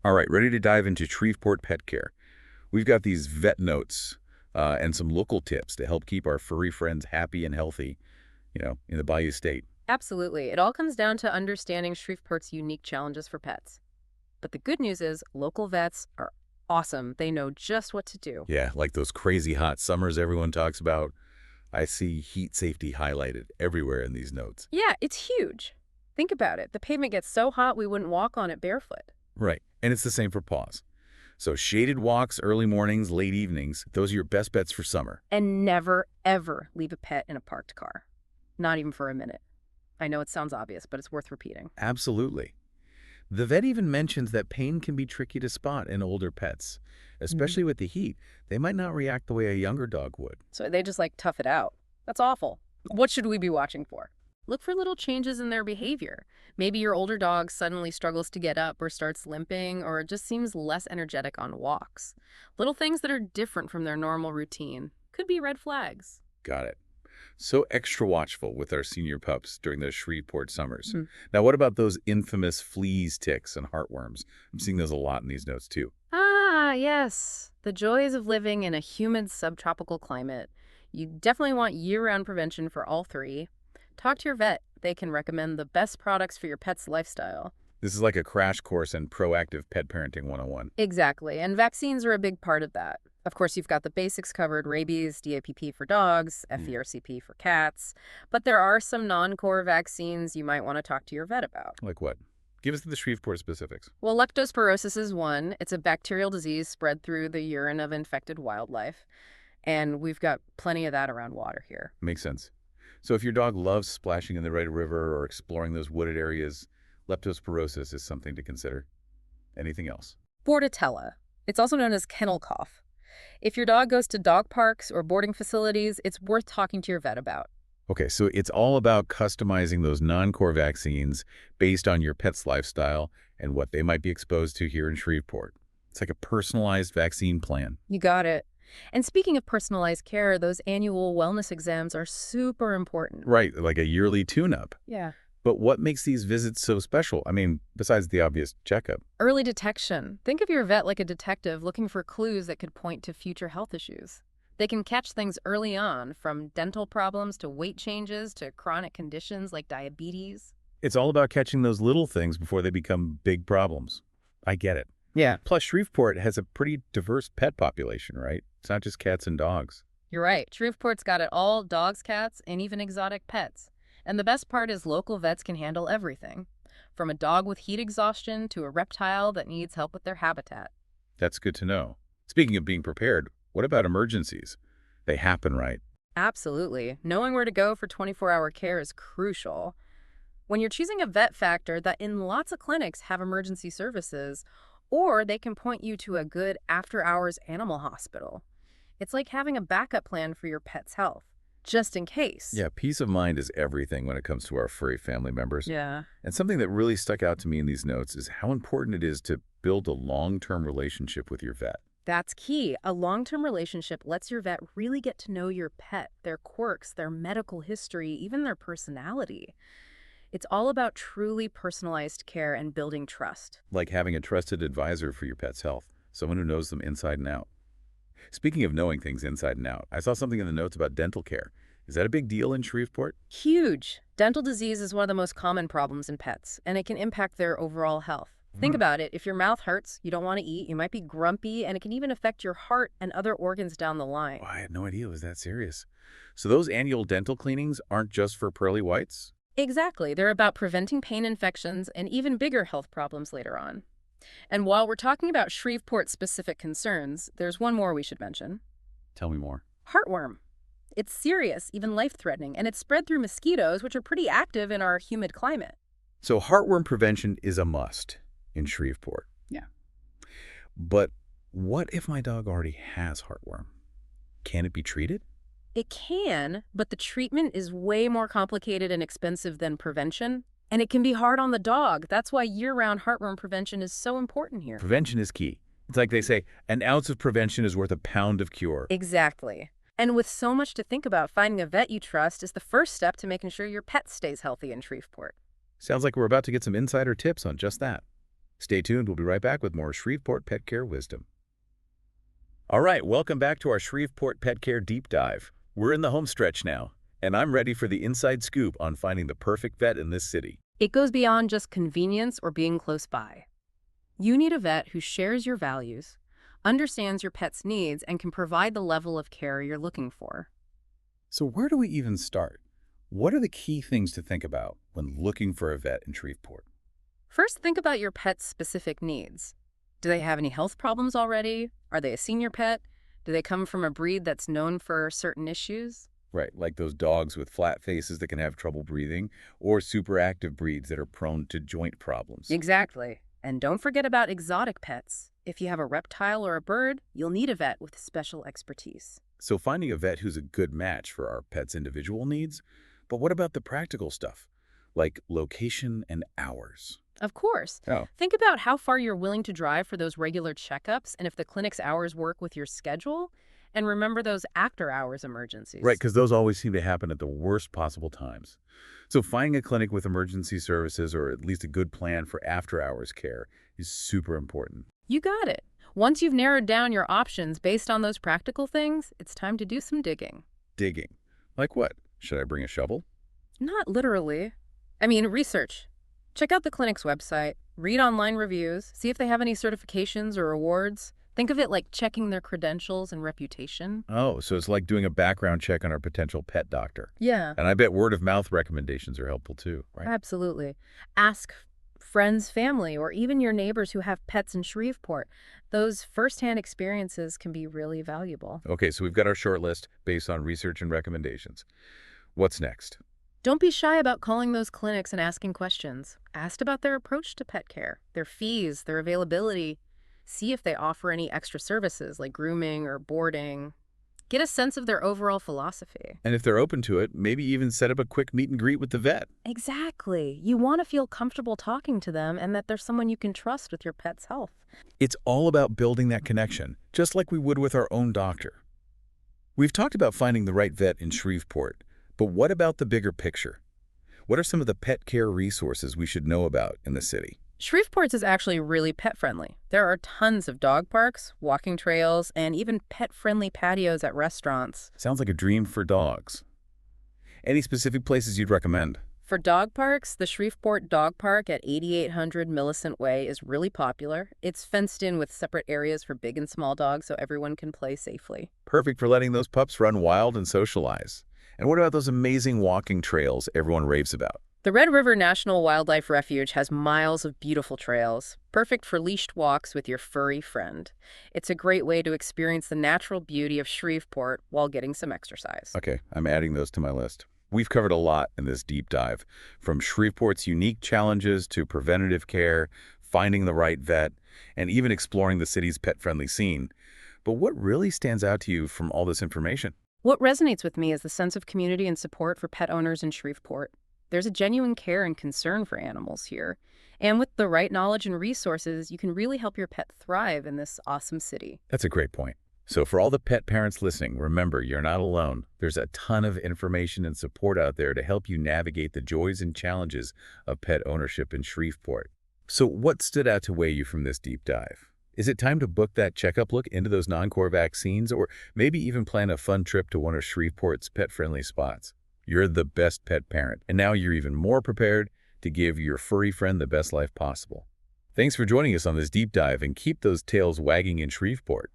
All right, ready to dive into Shreveport pet care. We've got these vet notes and some local tips to help keep our furry friends happy and healthy, in the Bayou State. Absolutely. It all comes down to understanding Shreveport's unique challenges for pets. But the good news is local vets are awesome. They know just what to do. Yeah, like those crazy hot summers everyone talks about. I see heat safety highlighted everywhere in these notes. Yeah, it's huge. Think about it. The pavement gets so hot we wouldn't walk on it barefoot. Right, and it's the same for paws. So shaded walks, early mornings, late evenings, those are your best bets for summer. And never, ever leave a pet in a parked car. Not even for a minute. I know it sounds obvious, but it's worth repeating. Absolutely. The vet even mentions that pain can be tricky to spot in older pets, especially with the heat. They might not react the way a younger dog would. So they just like tough it out. That's awful. What should we be watching for? Look for little changes in their behavior. Maybe your older dog suddenly struggles to get up or starts limping or just seems less energetic on walks. Little things that are different from their normal routine could be red flags. Got it. So extra watchful with our senior pups during those Shreveport summers. Hmm. Now, what about those infamous fleas, ticks, and heartworms? I'm seeing those a lot in these notes, too. Ah, yes. The joys of living in a humid subtropical climate. You definitely want year-round prevention for all three. Talk to your vet. They can recommend the best products for your pet's lifestyle. This is like a crash course in proactive pet parenting 101. Exactly, and vaccines are a big part of that. Of course, you've got the basics covered, rabies, DAPP for dogs, FERCP for cats, but there are some non-core vaccines you might want to talk to your vet about. Like what? Give us the Shreveport specifics. Well, leptospirosis is one. It's a bacterial disease spread through the urine of infected wildlife, and we've got plenty of that around water here. Makes sense. So if your dog loves splashing in the Red River or exploring those wooded areas, leptospirosis is something to consider. Anything else? Bordetella. It's also known as kennel cough. If your dog goes to dog parks or boarding facilities, it's worth talking to your vet about. Okay, so it's all about customizing those non-core vaccines based on your pet's lifestyle and what they might be exposed to here in Shreveport. It's like a personalized vaccine plan. You got it. And speaking of personalized care, those annual wellness exams are super important. Right, like a yearly tune-up. Yeah. But what makes these visits so special? I mean, besides the obvious checkup. Early detection. Think of your vet like a detective looking for clues that could point to future health issues. They can catch things early on, from dental problems to weight changes to chronic conditions like diabetes. It's all about catching those little things before they become big problems. I get it. Yeah. Plus, Shreveport has a pretty diverse pet population, right? It's not just cats and dogs. You're right. Shreveport's got it all: dogs, cats, and even exotic pets. And the best part is local vets can handle everything, from a dog with heat exhaustion to a reptile that needs help with their habitat. That's good to know. Speaking of being prepared, what about emergencies? They happen, right? Absolutely. Knowing where to go for 24-hour care is crucial. When you're choosing a vet factor that in lots of clinics have emergency services, or they can point you to a good after-hours animal hospital. It's like having a backup plan for your pet's health, just in case. Yeah, peace of mind is everything when it comes to our furry family members. Yeah. And something that really stuck out to me in these notes is how important it is to build a long-term relationship with your vet. That's key. A long-term relationship lets your vet really get to know your pet, their quirks, their medical history, even their personality. It's all about truly personalized care and building trust. Like having a trusted advisor for your pet's health, someone who knows them inside and out. Speaking of knowing things inside and out, I saw something in the notes about dental care. Is that a big deal in Shreveport? Huge. Dental disease is one of the most common problems in pets, and it can impact their overall health. Think about it. If your mouth hurts, you don't want to eat, you might be grumpy, and it can even affect your heart and other organs down the line. Oh, I had no idea it was that serious. So those annual dental cleanings aren't just for pearly whites? Exactly. They're about preventing pain, infections, and even bigger health problems later on. And while we're talking about Shreveport-specific concerns, there's one more we should mention. Tell me more. Heartworm. It's serious, even life-threatening, and it's spread through mosquitoes, which are pretty active in our humid climate. So heartworm prevention is a must in Shreveport. Yeah. But what if my dog already has heartworm? Can it be treated? It can, but the treatment is way more complicated and expensive than prevention, and it can be hard on the dog. That's why year-round heartworm prevention is so important here. Prevention is key. It's like they say, an ounce of prevention is worth a pound of cure. Exactly. And with so much to think about, finding a vet you trust is the first step to making sure your pet stays healthy in Shreveport. Sounds like we're about to get some insider tips on just that. Stay tuned. We'll be right back with more Shreveport Pet Care wisdom. All right, welcome back to our Shreveport Pet Care Deep Dive. We're in the home stretch now, and I'm ready for the inside scoop on finding the perfect vet in this city. It goes beyond just convenience or being close by. You need a vet who shares your values, understands your pet's needs, and can provide the level of care you're looking for. So where do we even start? What are the key things to think about when looking for a vet in Shreveport? First, think about your pet's specific needs. Do they have any health problems already? Are they a senior pet? Do they come from a breed that's known for certain issues? Right, like those dogs with flat faces that can have trouble breathing, or super active breeds that are prone to joint problems. Exactly. And don't forget about exotic pets. If you have a reptile or a bird, you'll need a vet with special expertise. So finding a vet who's a good match for our pet's individual needs. But what about the practical stuff, like location and hours? Of course. Oh, Think about how far you're willing to drive for those regular checkups and if the clinic's hours work with your schedule. And remember those after-hours emergencies. right, because those always seem to happen at the worst possible times. So finding a clinic with emergency services or at least a good plan for after-hours care is super important. You got it. Once you've narrowed down your options based on those practical things, it's time to do some digging. Digging. Like what? Should I bring a shovel? Not literally. I mean, research. Check out the clinic's website, read online reviews, see if they have any certifications or awards. Think of it like checking their credentials and reputation. Oh, so it's like doing a background check on our potential pet doctor. Yeah, And I bet word-of-mouth recommendations are helpful too, right? absolutely. Ask friends, family, or even your neighbors who have pets in Shreveport. Those firsthand experiences can be really valuable. Okay, so we've got our short list based on research and recommendations. What's next? Don't be shy about calling those clinics and asking questions. Ask about their approach to pet care, their fees, their availability. See if they offer any extra services like grooming or boarding. Get a sense of their overall philosophy. And if they're open to it, maybe even set up a quick meet and greet with the vet. Exactly. You want to feel comfortable talking to them and that there's someone you can trust with your pet's health. It's all about building that connection, just like we would with our own doctor. We've talked about finding the right vet in Shreveport, but what about the bigger picture? What are some of the pet care resources we should know about in the city? Shreveport's is actually really pet-friendly. There are tons of dog parks, walking trails, and even pet-friendly patios at restaurants. Sounds like a dream for dogs. Any specific places you'd recommend? For dog parks, the Shreveport Dog Park at 8800 Millicent Way is really popular. It's fenced in with separate areas for big and small dogs so everyone can play safely. Perfect for letting those pups run wild and socialize. And what about those amazing walking trails everyone raves about? The Red River National Wildlife Refuge has miles of beautiful trails, perfect for leashed walks with your furry friend. It's a great way to experience the natural beauty of Shreveport while getting some exercise. Okay, I'm adding those to my list. We've covered a lot in this deep dive, from Shreveport's unique challenges to preventative care, finding the right vet, and even exploring the city's pet-friendly scene. But what really stands out to you from all this information? What resonates with me is the sense of community and support for pet owners in Shreveport. There's a genuine care and concern for animals here. And with the right knowledge and resources, you can really help your pet thrive in this awesome city. That's a great point. So for all the pet parents listening, remember, you're not alone. There's a ton of information and support out there to help you navigate the joys and challenges of pet ownership in Shreveport. So what stood out to weigh you from this deep dive? Is it time to book that checkup look into those non-core vaccines, or maybe even plan a fun trip to one of Shreveport's pet-friendly spots? You're the best pet parent, and now you're even more prepared to give your furry friend the best life possible. Thanks for joining us on this deep dive, and keep those tails wagging in Shreveport.